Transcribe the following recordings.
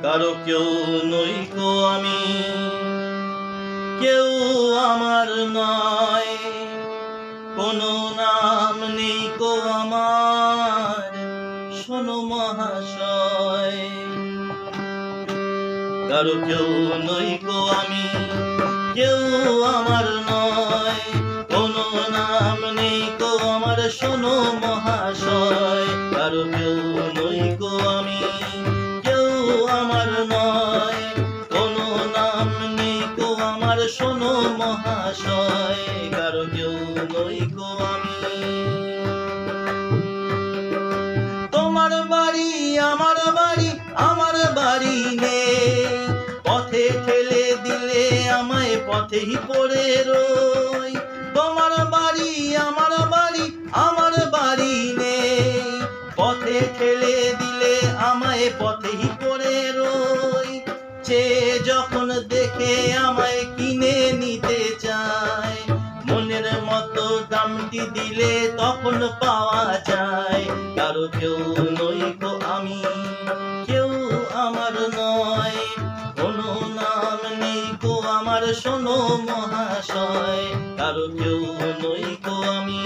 কারো কেউ নই গো আমি, কেউ আমার নয়, কোনো নাম নেই গো আমার, শোনো মহাশয়। কারো কেউ নই গো আমি, কেউ আমার নয়, কোনো নাম নেই গো আমার, শোনো মহাশয়। কারো কেউ নই গো আমি, কেউ আমার নয়, কোনো নাম নেই গো আমার, শোনো মহাশয়। কারো কেউ নই গো আমি। তোমার বাড়ি আমার বাড়ি, আমার বাড়ি নেই, পথে ঠেলে দিলে আমায় পথেই পড়ে রই। তোমার বাড়ি আমার বাড়ি, আমার বাড়ি নেই, পথে ঠেলে দিলে আমায় পথেই পড়ে রই। চেয়ে যখন দেখে আমায় কিনে নিতে চায়, মনের মতো দামটি দিলে তখন পাওয়া যায়। কারো কেউ নই গো আমি, কেউ আমার নয়, কোনো নাম নেই গো আমার, শোনো মহাশয়। কারো কেউ নই গো আমি।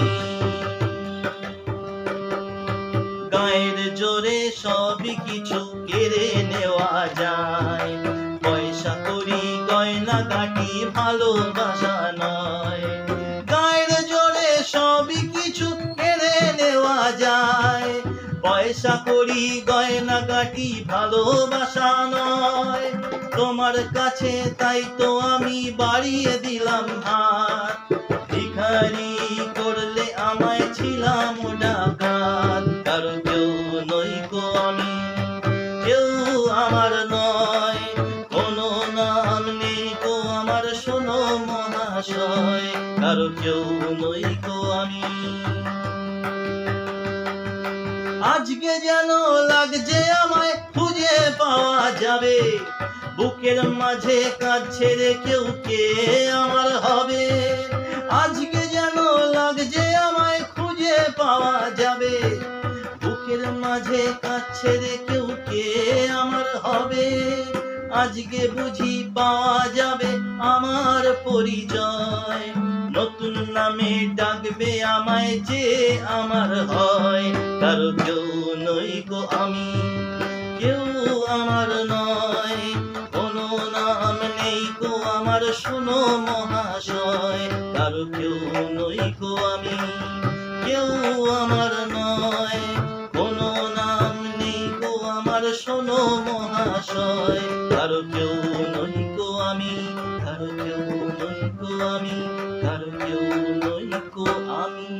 গায়ের জোরে সবই কিছু কেড়ে নেওয়া যায়, পয়সা করি গয়না গাটি ভালোবাসা নয়। গায়ের জোরে সবই কিছু কেড়ে নেওয়া যায়, পয়সা করি গয়না গাটি ভালোবাসা নয়। তোমার কাছে তাই তো আমি বাড়িয়ে দিলাম হাত, ভিখারি করলে আমায় ছিলাম ডাকাত। কারো কেউ নই গো আমি, কেউ আমার নয়, কোনো নাম নেই গো আমার, শোনো মহাশয়। কারো কেউ নই গো আমি। আজকে যেন লাগছে আমায় খুঁজে পাওয়া যাবে, বুকের মাঝে কাজ ছেড়ে কেউ কে আমার হবে। আজকে যেন লাগছে আমায় খুঁজে পাওয়া যাবে, বুকের মাঝে কাজ ছেড়ে কেউ কে আমার হবে। আজকে বুঝি পাওয়া যাবে আমার পরিচয়, নতুন নামে ডাকবে আমায় যে আমার হয়। কারো কেউ নই গো আমি, কেউ আমার নয়, কোনো নাম নেই গো আমার, শোনো মহাশয়। কারো কেউ নই গো আমি, কেউ আমার নয়, কোনো নাম নেই গো আমার, শোনো মহাশয়। কারো কেউ নই গো আমি, কারো কেউ নই গো আমি, কারো কেউ নই গো আমি।